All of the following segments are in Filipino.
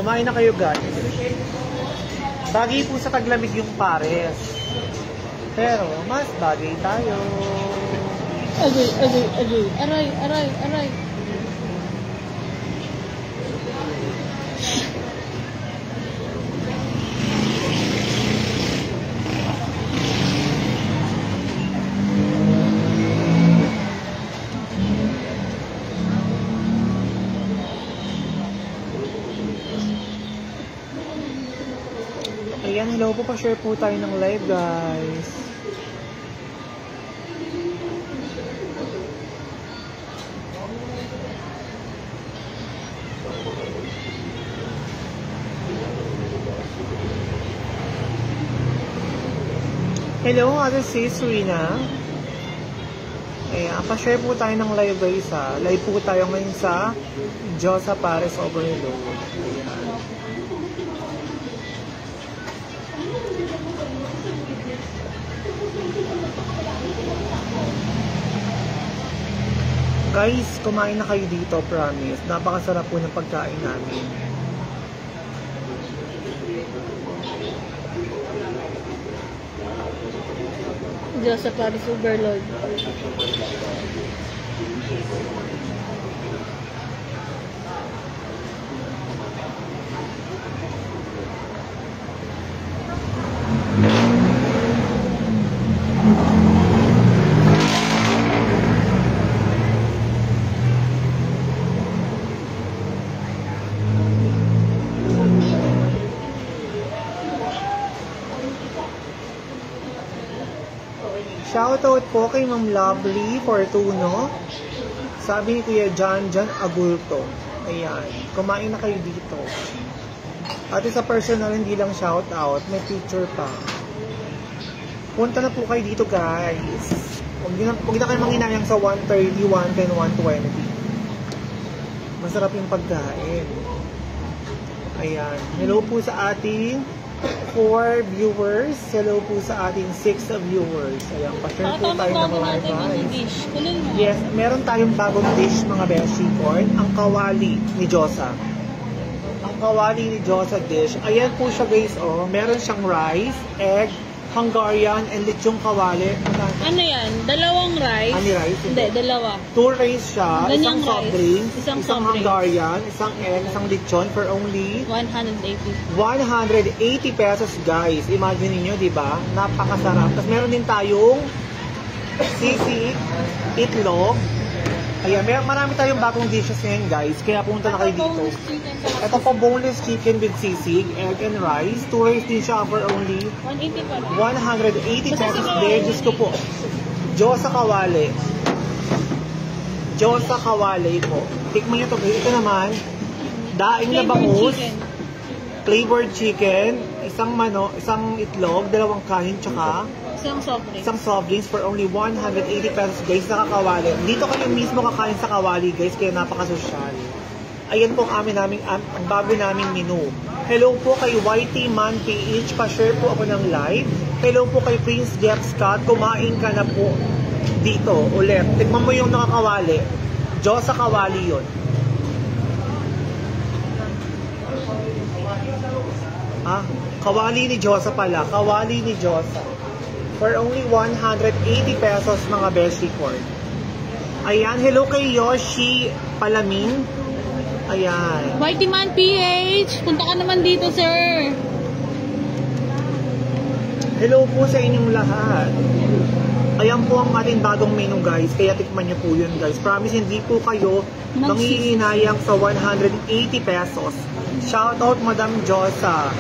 Kumain na kayo guys. Bagay po sa taglamig yung pares. Pero, mas bagay tayo. Agoy, agoy, agoy. Aray, aray, aray. Ayan, hello po, pa-share po tayo ng live guys. Hello, Ate Sis Rina. Ayan, pa-share po tayo ng live guys ha. Live po tayo ngayon sa Josa Pares Overload. Ayan. Guys, kumain na kayo dito, promise. Napakasarap po ng pagkain namin. Josa Pares Overload. Shoutout po kay Ma'am Lovely Fortuno. Sabi ni Kuya John Agulto. Ayan, kumain na kayo dito. At sa personal, hindi lang shoutout, may picture pa. Punta na po kayo dito guys. Huwag na kayo manginayang sa 130, 110, 120. Masarap yung pagkain. Ayan, hello po sa ating 4 viewers. Hello po sa ating 6 viewers. Ayan, pa-share po tayo ng live guys. Yes, meron tayong bagong dish mga beshi corn. Ang kawali ni Josa. Ang kawali ni Josa dish. Ayan po siya guys, oh. Meron siyang rice, egg, Hungarian, and lechong kawali. Ano yan? Dalawang rice? Ano rice? Hindi, dalawa. 2 rice siya, Ganyang isang soft rice, drinks, isang isang soft Hungarian, isang egg, isang lechon for only 180. 180 pesos guys. Imagine niyo, di ba? Napakasarap. Tapos meron din tayong sisig, itlog. Ayan, marami tayong bagong dishes ngayon guys. Kaya punta na kayo dito. Ito po boneless chicken with sisig, egg and rice. 2 rice din siya for only 180 pa rin. 180 pesos din. Diyos ko po. Josa Kawali. Josa Kawali po. Tikman nyo ito guys. Ito naman, daing na bangus. Flavored chicken, isang isang itlog, dalawang kanin, tsaka Isang soft drinks for only 180 pesos guys, nakakawali. Dito kayo mismo kakain sa kawali guys, kaya napakasosyal. Ayan po ang bago naming menu. Hello po kay YT Man PH, pa-share po ako ng live. Hello po kay Prince Jeff Scott, kumain ka na po dito ulit. Tignan mo yung nakakawali. Josa Kawali yun. Ah, kawali ni Josa pala. Kawali ni Josa. For only 180 pesos mga beshi corn. Ayan, hello kay Yoshi Palamin. Ayan. Whitey Man PH, punta ka naman dito, sir. Hello po sa inyong lahat. Ayan po ang ating bagong menu guys. Kaya tikman nyo po yun guys. Promise hindi po kayo mangihinayang sa 180 pesos. Shoutout Madam Josa.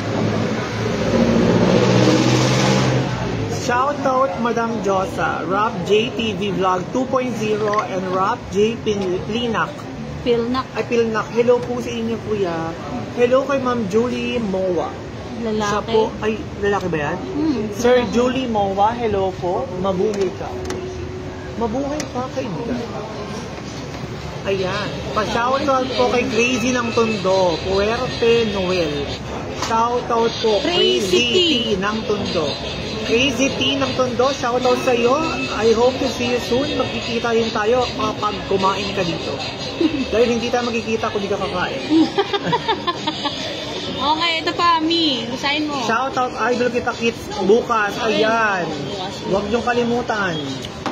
Shoutout Madam Josa. Rap JTV Vlog 2.0 and Rap J Pilnak. Ay, Pilnak. Hello po sa inyo kuya. Hello kay Ma'am Julie Mowa. Lalaki. Siya po, ay, lalaki ba yan? Sir Julie Mowa, hello po. Mabuhay ka. Mabuhay ka, kaibigan. Ayan. Pa-shoutout po kay Crazy ng Tondo. Puerte Noel. Shoutout po. Crazy T ng Tondo. Crazy T ng Tondo, shoutout sa iyo. I hope to see you soon. Magkikita rin tayo kapag kumain ka dito. Dahil hindi tayo magkikita kung hindi ka kakain. Okay, ito pa, Mi. Basahin mo. Shoutout idol kita kids bukas. Ayan. Huwag niyong kalimutan.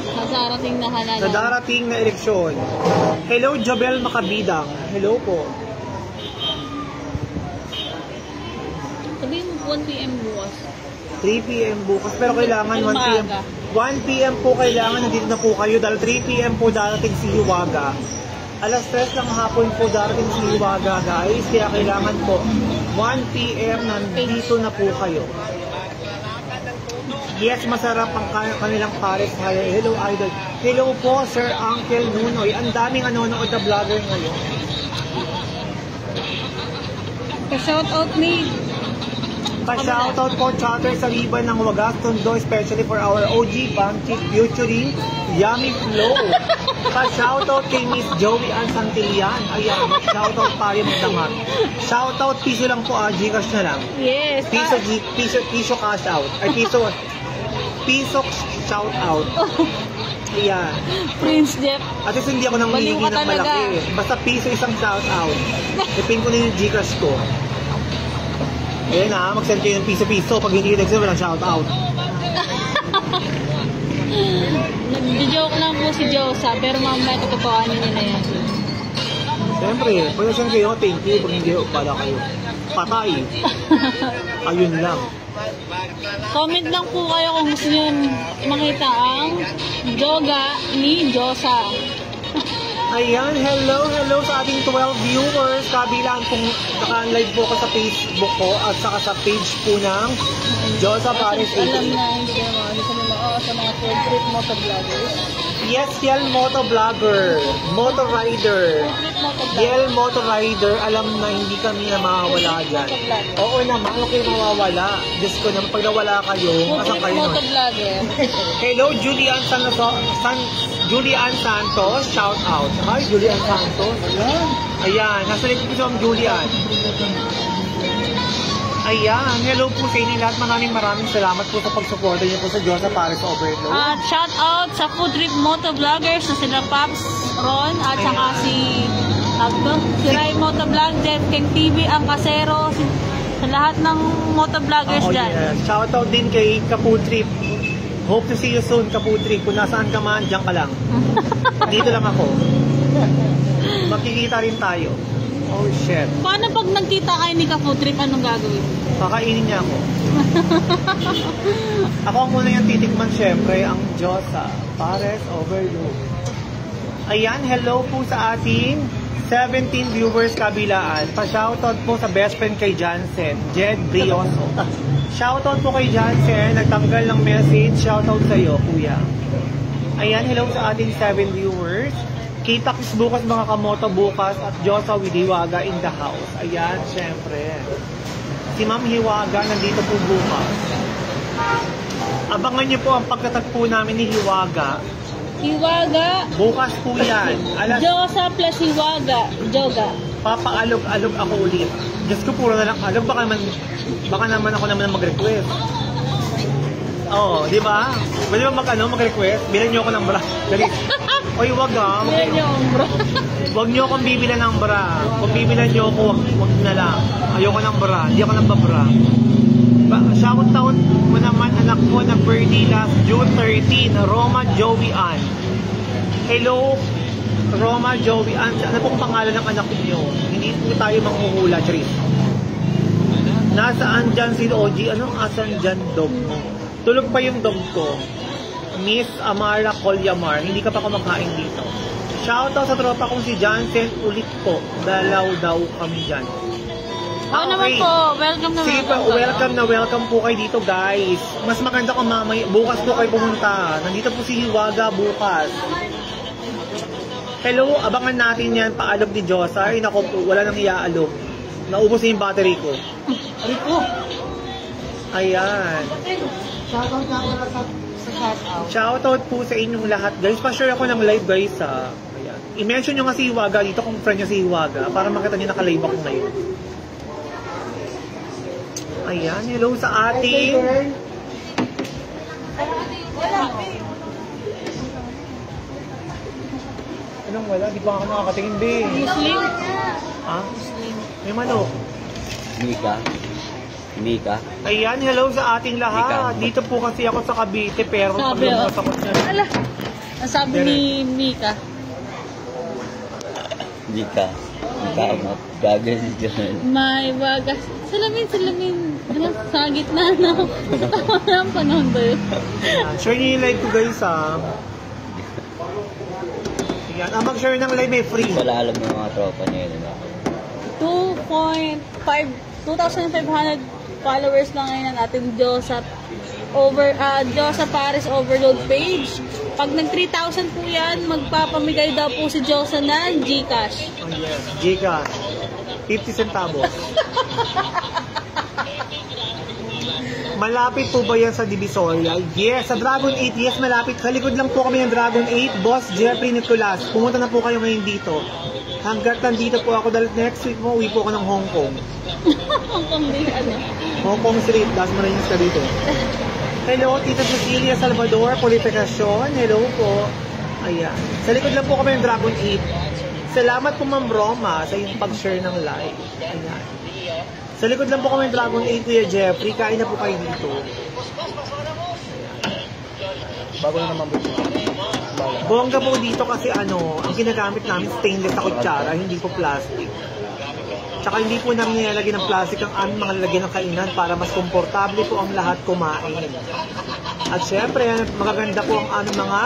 Sa darating na halalan. Sa darating na eleksyon. Hello, Jobel Makabidang. Hello po. Sabihin mo 1 p.m. bukas. 3 p.m. bukas. Pero kailangan 1 p.m. Umaga. 1 p.m. po kailangan nandito na po kayo dahil 3 p.m. po darating si Hiwaga. Alas 3 ng hapon po darating si Hiwaga, guys. Kaya kailangan po 1 p.m. nandito na po kayo. Yes, masarap ang kanilang pares. Hello, idol. Hello po, Sir Uncle Nunoy. Ang daming nanonood na vlogger ngayon. Pa-shoutout ni. Pa-shoutout po, chatter sa riban ng Wagas Tondo, especially for our OG Bang Chick featuring Yummy Flow. Pa-shoutout kay Miss Joey Ann Santillan. Ayan, shoutout pare magdamag. Shoutout, piso lang po, Gcash na lang. Yes. Piso cash out. Ay, piso shout out. Ayan. Prince Jeff. At least hindi ako nang Baliw hihingi ka ng talaga. malaki. Basta piso isang shout out. Ipin ko na yung Gcash ko. Ayan na, mag-send kayo ng piso-piso. Pag hindi nag-send, walang shout out. Nag-joke lang po si Josa, pero mamaya totooan niyo na yan. Siyempre, pag send kayo, thank you. Pag hindi, pala kayo. Patay. Ayun lang. Comment lang po kayo kung gusto niyo makita ang yoga ni Josa. Ayan, hello sa ating 12 viewers. Kabilang kung naka-live po ko sa Facebook ko at saka sa page po ng Josa Paris. Alam na, hindi naman sa mga food trip motovloggers. Yes, Yel Motovlogger, Motorider. Yel Motorider, alam na hindi kami na mawawala dyan. Oo naman, ano kayo mawawala? Diyos ko naman, pag nawala kayo, asan kayo nun? Motovlogger. Hello, Julian Santos, shout out. Hi, Julian Santos. Ayan, nasa link ko si Julian. Ayan, hello po sa inyo lahat. Maraming salamat po sa pagsuporta niyo po sa Josa Paris Overload. At shout out sa food trip motovloggers na sila Paps Ron at saka si Ray Motovlog, Jeff King TV, ang kasero, sa lahat ng motovloggers dyan. Yes. Shout out din kay Kaputrip. Hope to see you soon, Kaputrip. Kung nasaan ka man, dyan ka lang. Dito lang ako. Makikita rin tayo. Oh shit. Paano pag nagkita kayo ni Ka-Food Trip, anong gagawin? Kakainin niya ako. Ako ang muna yung titikman syempre, ang Josa Pares Overload. Ayan, hello po sa ating 17 viewers kabilaan. Pa-shoutout po sa best friend kay Jansen, Jed Brioso. Shoutout po kay Jansen, nagtanggal ng message. Shoutout sa iyo, kuya. Ayan, hello sa ating 7 viewers. Kita-kis bukas mga kamoto bukas at Josa with Hiwaga in the house. Ayan, syempre. Si Ma'am Hiwaga nandito po bukas. Abangan niyo po ang pagkatagpo namin ni Hiwaga. Hiwaga. Bukas po yan. Josa plus Hiwaga. Joga. Papaalog-alog ako ulit. Diyos ko, puro na lang alog. Baka naman ako mag-request. Oo, di ba? Pwede ba mag-request? Bilan niyo ako ng bra. Dali. Oy, wag ah. Bilan niyo ang bra. Wag niyo akong bibilan ng bra. Kung bibilan niyo ako, wag na lang. Ayoko ng bra. Hindi ako ng babra. Shoutout mo naman anak ko na birthday last June 13, Roma Joey Ann. Hello, Roma Joey Ann. Ano pong pangalan ng anak niyo? Hindi po tayo manghuhula, Tris. Nasaan dyan si OG? Anong asan dyan dog mo? Tulog pa yung dog ko. Miss Amara Colyamar, hindi ka pa kumakain dito. Shoutout sa tropa kong si Jansen ulit po. Dalaw daw kami dyan. Oo naman po. Welcome na sige welcome po kayo dito, guys. Mas maganda kung bukas po kayo pumunta. Nandito po si Hiwaga bukas. Hello, abangan natin yan. Paalog ni Josa. Ay nako po, wala nang iaalog. Naubos na yung battery ko. Ayan. Shoutout po sa inyong lahat, guys. Pa-share ako ng live, guys, ha. Ayan. I-mention nyo nga si Hiwaga dito kung friend nyo si Hiwaga para makita nyo naka-live ako ngayon. Ayan. Hello sa ating... Anong wala? Di ba ako nakakatingin, be? Muslim. Ha? May manok. Mika. Ayan, hello sa ating lahat. Mika. Dito po kasi ako sa Cavite, pero pag Sabi, lumabas ako sa... ala, ang sabi ni Mika. Mika amat. Gagawin si Janel. May wagas. Salamin. Ano, sa gitna na. Tama na ang panahon ba yun? Ayan, share niyo yung live ko guys ha. Ayan, mag-share ng live may free. Wala alam ng mga tropa niya yun. 2,500 followers lang ngayon ang ating Diyosa Paris Overload page. Pag nag 3,000 po yan, magpapamigay daw po si Diyosa ng Gcash. Oh yes, Gcash. 50 centavos. Malapit po ba yan sa Divisoria? Yes, sa Dragon 8, yes, malapit. Sa likod lang po kami ng Dragon 8. Boss Jeffrey Nicolas, pumunta na po kayo ngayon dito. Hanggat nandito po ako, dahil next week mo, uwi po ako ng Hong Kong. Hong Kong din, ano? Hong Kong Street, das mo na yung ka dito. Hello, Tita Cecilia Salvador, Politicacion. Hello po. Ayan. Sa likod lang po kami ng Dragon 8. Salamat po Ma'am Roma sa iyong pag-share ng live. Ayan. Sa likod lang po kami ng Dragon 8, Kuya Jeffrey. Kain na po kayo dito. Bago na naman po. Bongga po dito kasi ano, ang ginagamit namin stainless na kutsara, hindi po plastic. Tsaka hindi po namin nilalagyan ng plastic ang aming mga lalagyan ng kainan para mas komportable po ang lahat kumain. At syempre, magaganda po ang aming mga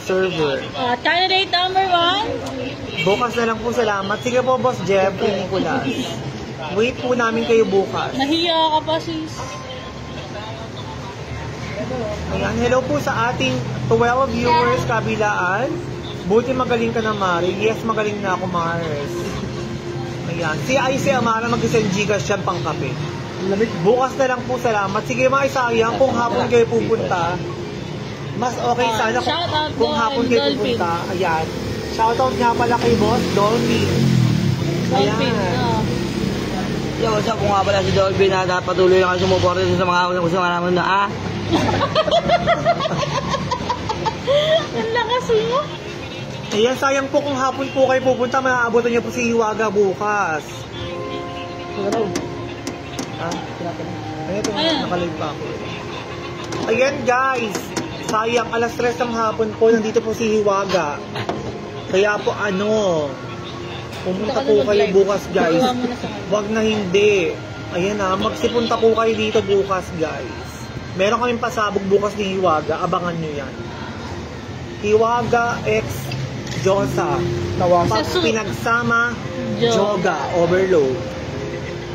server. Candidate number 1. Bukas na lang po, salamat. Sige po, Boss Jeffrey Nicolas. Wait po namin kayo bukas. Nahiya ka pa, sis. Ayan, hello po sa ating 12 viewers kabilaan. Buti magaling ka na, Mari. Yes, magaling na ako, Mars. Ayan, si Icy Amara mag-send Gcash yan pang kape. Bukas na lang po, salamat. Sige mga isayang, kung hapon kayo pupunta, mas okay sana kung hapon kayo pupunta. Ayan. Shoutout nga pala kay Boss Dolphin. Dolphin, Yo, what's up? Kung nga pala si Dolphin na patuloy na kayo sumuporte sa mga gusto nga naman na Ang lakas mo. Ayan, sayang po kung hapon po kayo pupunta, maaabotan niyo po si Hiwaga bukas. Ayan, nakalive pa ako. Ayan guys, sayang, alas 3 ng hapon po, nandito po si Hiwaga. Kaya po pumunta po kayo bukas guys. Wag na hindi. Ayan na, magsipunta po kayo dito bukas guys. Meron kaming pasabog bukas ni Hiwaga, abangan nyo yan. Hiwaga X Josa. Pag pinagsama, Joga, Overload.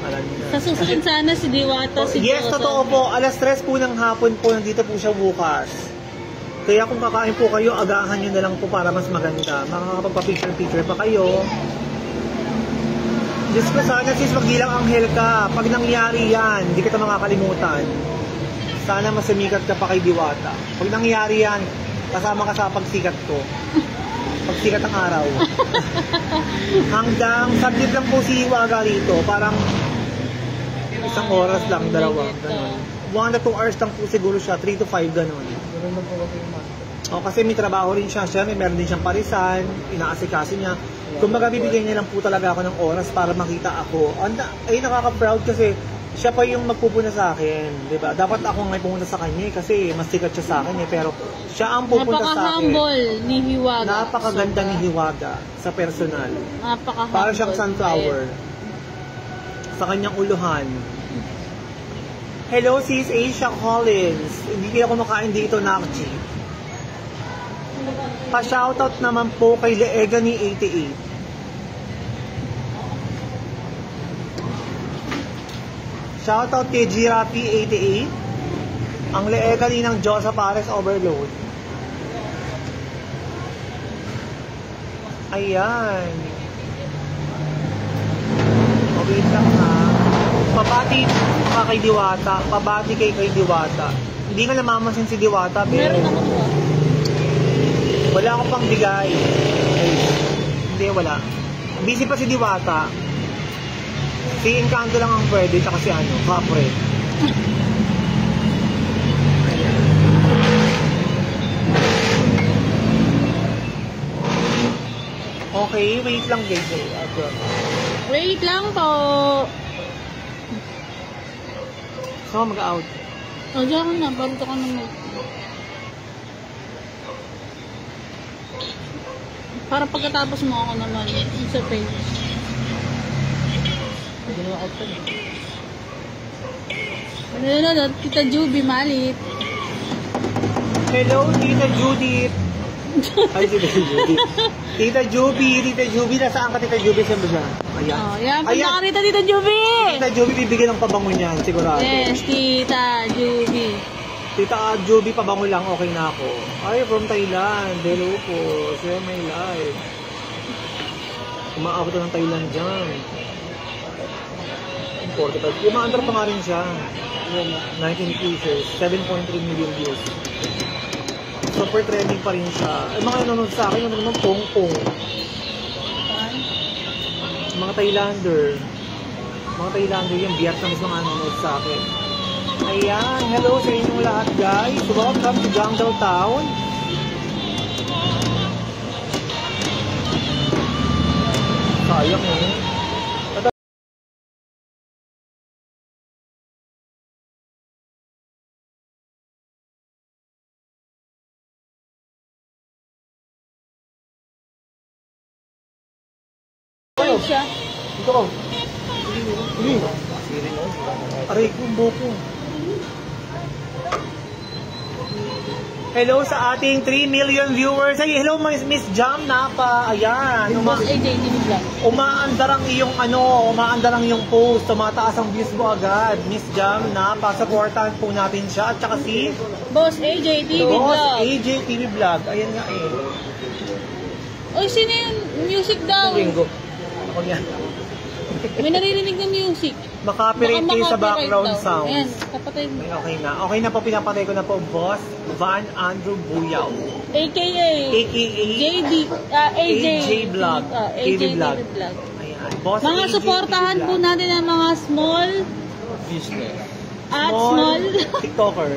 Alam niyo na. Sa susunod sana si Diwata, si Yes, Josa. totoo po. Alas 3 po ng hapon po, nandito po siya bukas. Kaya kung kakain po kayo, agahan nyo na lang po para mas maganda. Makakapagpa-picture-picture pa kayo. Diyos ko, sana sis, magdilang anghel ka. Pag nangyari yan, hindi kita makakalimutan. Sana masumikat ka pa kay Diwata. Pag nangyari yan, kasama ka sa pagsikat ko. Pagsikat ang araw. Hanggang saglit lang po si Hiwaga rito. Parang isang oras lang, dalawa. Ganun. 1 to 2 hours lang po siguro siya. 3 to 5, ganun. O, kasi may trabaho rin siya. Siya, meron din siyang parisan. Inaasikaso niya. Kung magabibigyan niya lang po talaga ako ng oras para makita ako. Ay, nakaka-proud kasi siya pa yung magpupunta sa akin, di ba? Dapat ako nga pumunta sa kanya kasi mas sikat siya sa akin pero siya ang pupunta sa akin. Napaka-humble ni Hiwaga. Napakaganda ni Hiwaga sa personal. Napaka-humble. Para siyang sunflower. Sa kanyang uluhan. Hello, sis Asia Collins. Hindi ako makain dito, Nakji. Pa-shoutout naman po kay Leegani 88. Shoutout kay Girapi 88. Ang Leegani ng Diyosa Paris Overload. Ayan. Wait lang ha. Pabati ka kay Diwata. Pabati kay Diwata. Hindi ka namamansin si Diwata. Pero Meron ako ba? wala ako pang bigay. Ay, hindi, wala. Busy pa si Diwata. Si Encanto lang ang pwede, tsaka si Capre. Okay, wait lang guys. Wait lang po. So, mag-out. O, diyan ka na. Balito ka na mo. Para pagkatapos mo ako naman sa page. Ginawa out pa. Ano, Tita Juby, malit. Hello, Tita Judith. Ay, Tita Judith. Tita Juby. Nasaan ka, Tita Juby? Saan ba siya? Ayan. Oh, yan. Punta ka rito, Tita Juby. Tita Juby, bibigyan ng pabango niyan, sigurado. Yes, Tita Juby. Tita Juby, pabango lang, okay na ako. Ay, from Thailand. Hello po. Share my life. Umaabot na ng Thailand dyan. 45. Umaandar pa nga rin siya. 19 pieces. 7.3 million views. Super trending pa rin siya. Ay, mga nanonood sa akin, ano naman, pong-pong. Mga Thailander. Mga Thailander yung Vietnamese mga nanonood sa akin. Ayan, hello sa inyong lahat guys. Welcome to Jungle Town. Sayang eh. Ano siya? Dito ko. Hindi. Aray ko, buko. Hello sa ating 3 million viewers. Ay, hello Miss Jam Napa. Ayan. Boss AJ, TV Vlog. Umaandar ang iyong post. Tumataas ang views mo agad. Miss Jam Napa. Supportahan po natin siya. At saka si Boss AJ, TV Boss Vlog. AJ TV Vlog. Ayan nga eh. Oy, sino yung music daw? Ringo. Ako yan. May naririnig na music. Makapirate kayo sa background daw. sounds. Ayan, kapatay mo. Ay, okay na. Okay na po, pinapatay ko na po, Boss Van Andrew Buyaw. AKA AKA JD, AJ Vlog. AJ Vlog. Vlog. Ayan. Boss Mga AJ suportahan TV po Vlog. natin ang mga small Business. at small. TikToker.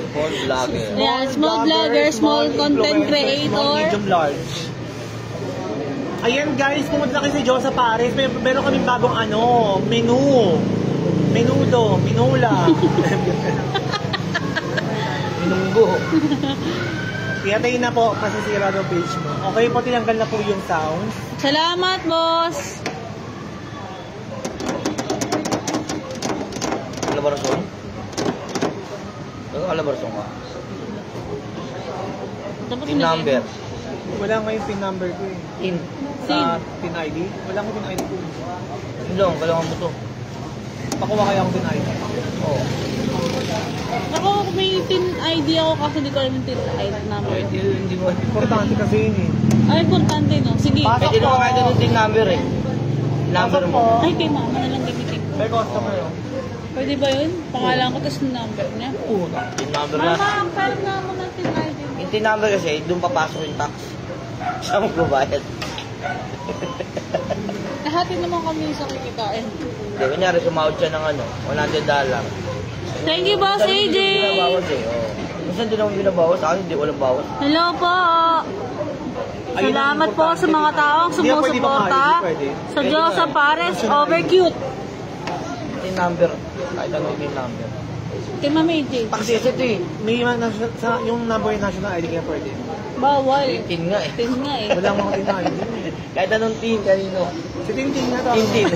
Small vlogger. Yeah, small vlogger, small content influencer, creator. Small, medium, large. Ayan guys, pumunta kayo sa Diyosa Pares. Meron kaming bagong menu. Menudo, minula. Minunggo. Tiyatay na po, masisira daw page mo. Okay po, tinanggal na po yung sounds. Salamat, boss. Kalabarsong? Kalabarsong ka? Dapat Team number. Wala nga yung pin number ko eh. In. Sa pin ID. Wala ko pin ID ko. Hindi lang, kailangan mo to. Pakuha kaya akong pin ID. Oo. Ako, may tin ID ako kasi hindi ko alam yung tin ID number. Hindi mo. Importante kasi yun eh. Ay, importante, no? Sige. Pasok Pwede po. naman kahit ano team number eh. Number Pasok mo. po. Ay, kay mama na lang gamitin ko. May customer yun. Pwede ba yun? Pangalan ko, tapos yung number niya. Oo. Team number na. Mama, pera na ako ng tin ID. Yung team number kasi, doon papasok yung tax. Siya magbabayad. Hati naman kami sa kikitain. Hindi, kunyari sumahod siya ng $100. Thank you, Boss AJ! Binabawas eh. Oo. Minsan din naman binabawas. Sa akin, hindi walang bawas. Hello po! Ayun ang Salamat po sa mga importante, taong di ba? Hindi pwede sumusuporta baka, hindi pwede. sa Diyosa Pares Over Cute. Team number. Kahit anong team number. Kay Mama AJ. Tax kasi ito eh. May yung number yung national ID kaya pwede. Bawal. Team nga eh. Tin nga eh. Wala mga tin ID. Kahit anong team, kanino. Si Tintin nga to. Team.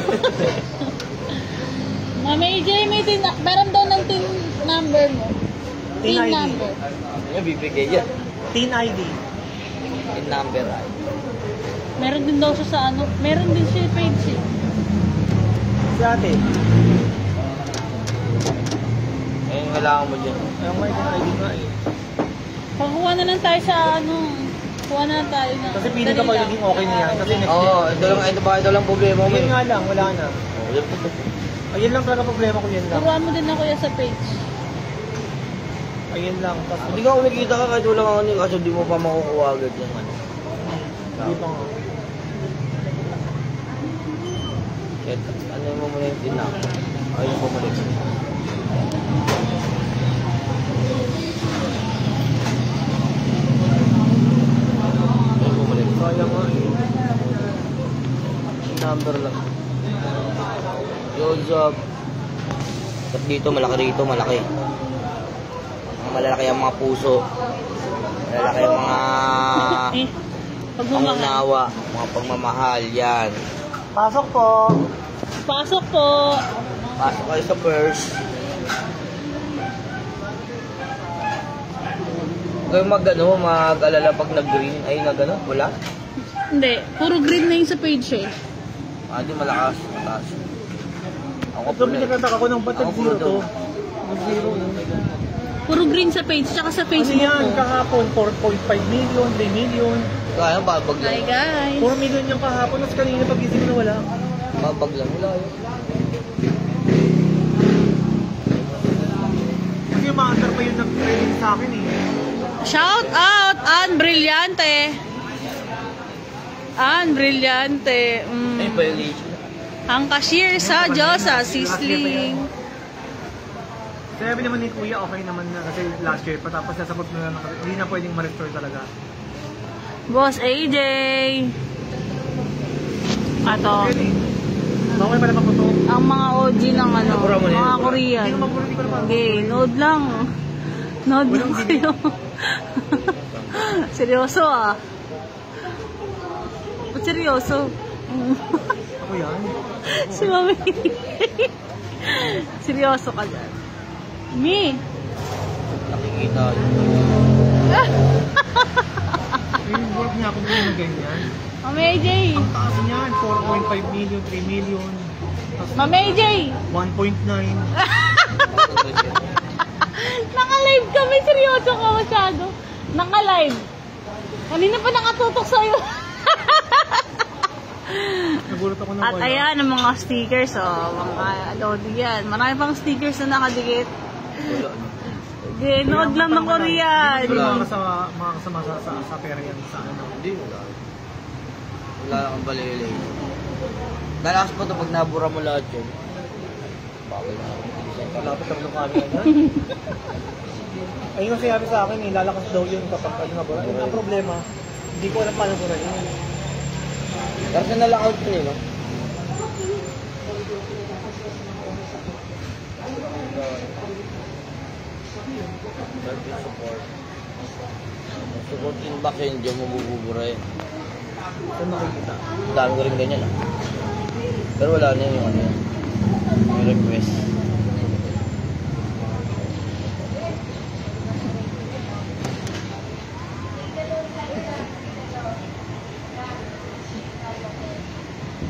Mama AJ, may tin... Meron daw ng tin number mo. Tin Tin ID. number. Yung bibigay yan. Tin ID. Team number ay. Meron din daw siya sa ano. Meron din siya page eh. Si ate. Ayun, kailangan mo dyan. Ayun may tin ID nga eh. Pagkuha na lang tayo sa ano. Kuha na lang tayo na. Kasi pili ka pa naging okay na yan. Kasi next Oo, ito lang problema mo Yun eh. nga lang, wala na. Oo, yun. Ayun lang talaga problema ko, yan lang. Turuan mo din na kuya sa page. Ayun lang. Tapos, Hindi ka kumikita ka kahit walang ano kasi di mo pa makukuha agad yung ano. hindi pa nga. Kahit ano mo muna yung tinang. Ayun mo muna yung Ayun mo muna yung Kaya nga eh. number lang. Yo, job. At dito, malaki rito, malaki. Malalaki ang mga puso. Malalaki ang mga pangunawa, mga pagmamahal, yan. Pasok po. Pasok po. Pasok kayo sa purse. Huwag kayong mag-alala pag nag-green. Ay, nag-ano? Wala? Hindi, puro green na yung sa page eh. Di malakas. Mataas. Ako Ito, pula. pinagkataka ko ng batag Ako zero pula to. daw. Zero. Puro green sa page, tsaka sa Ano Facebook yan? ko. Kahapon, 4.5 million, 3 million. Kaya, babag Hi lang. guys. 4 million yung kahapon, tapos kanina pagising na wala. Babag lang. Wala yun. Kasi yung maandar pa yung nag-training sa akin eh. Shout out, Ann Brillante. Ann Brillante. Ay, violation. Ang cashier sa Diyosa, Sisling. Sabi naman ni Kuya, okay naman na kasi last year pa tapos nasabot na lang, hindi na pwedeng ma-restore talaga. Boss AJ. Ato. Okay pala pa po to. Ang mga OG ng ano, Nabura mo na yun, mga nabura. Korean. Hindi ko mabura, hindi ko naman. Okay, nood lang. Nood lang Walang kayo. Seryoso ah. Ba't seryoso? Ako yan. Si Mami. Seryoso ka dyan. Me. Nakikita. Yung work niya ako na ganyan. Mami AJ. Ang taas niyan, 4.5 million, 3 million. Tapos Mami AJ. 1.9. Naka-live kami. Seryoso ka masyado. Naka-live. Kanina pa nakatutok sa'yo. Nagulat ako ng At wala. ayan ang mga stickers. Oh, mga ano yan. Marami pang stickers na nakadikit. Nood lang ng Korean. Hindi ko mga kasama sa pera yan sa ano. Hindi, wala. Wala kang balilay. Lalakas pa ito pag nabura mo lahat yun. Bakit na? Malapit ang lukami yan. Ayun kasi sabi sa akin, lalakas daw yun kapag ano na bura. Ang problema, hindi ko alam paano bura yun. Kasi nalakaw ito eh, no? Support. Support inbox yun, hindi mo bububura yun. Saan makikita? Dami ko rin ganyan ah. Pero wala na yun yung ano yun. Yung request.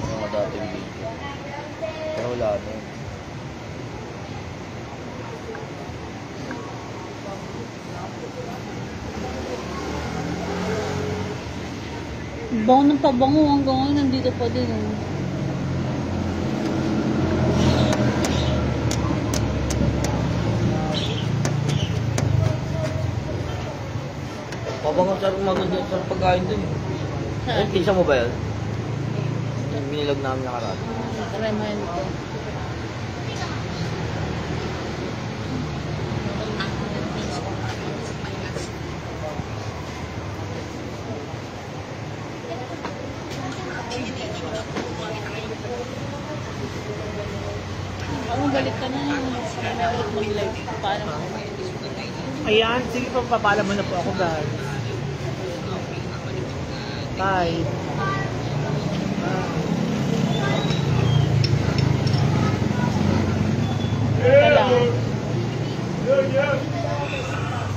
Mga dating video. Pero wala na yun. Bango ng pabango hanggang ngayon nandito pa din. Oh. Pabangon sa maganda sa pagkain dun. Ay, pinsa mo ba yun? Yung binilag namin nakaraan. Try mo yan ito. Ako balik ka na. Sana ulit mag-live. Paano mo? Ayan, sige pa, papala mo na po ako guys. Bye. Bye.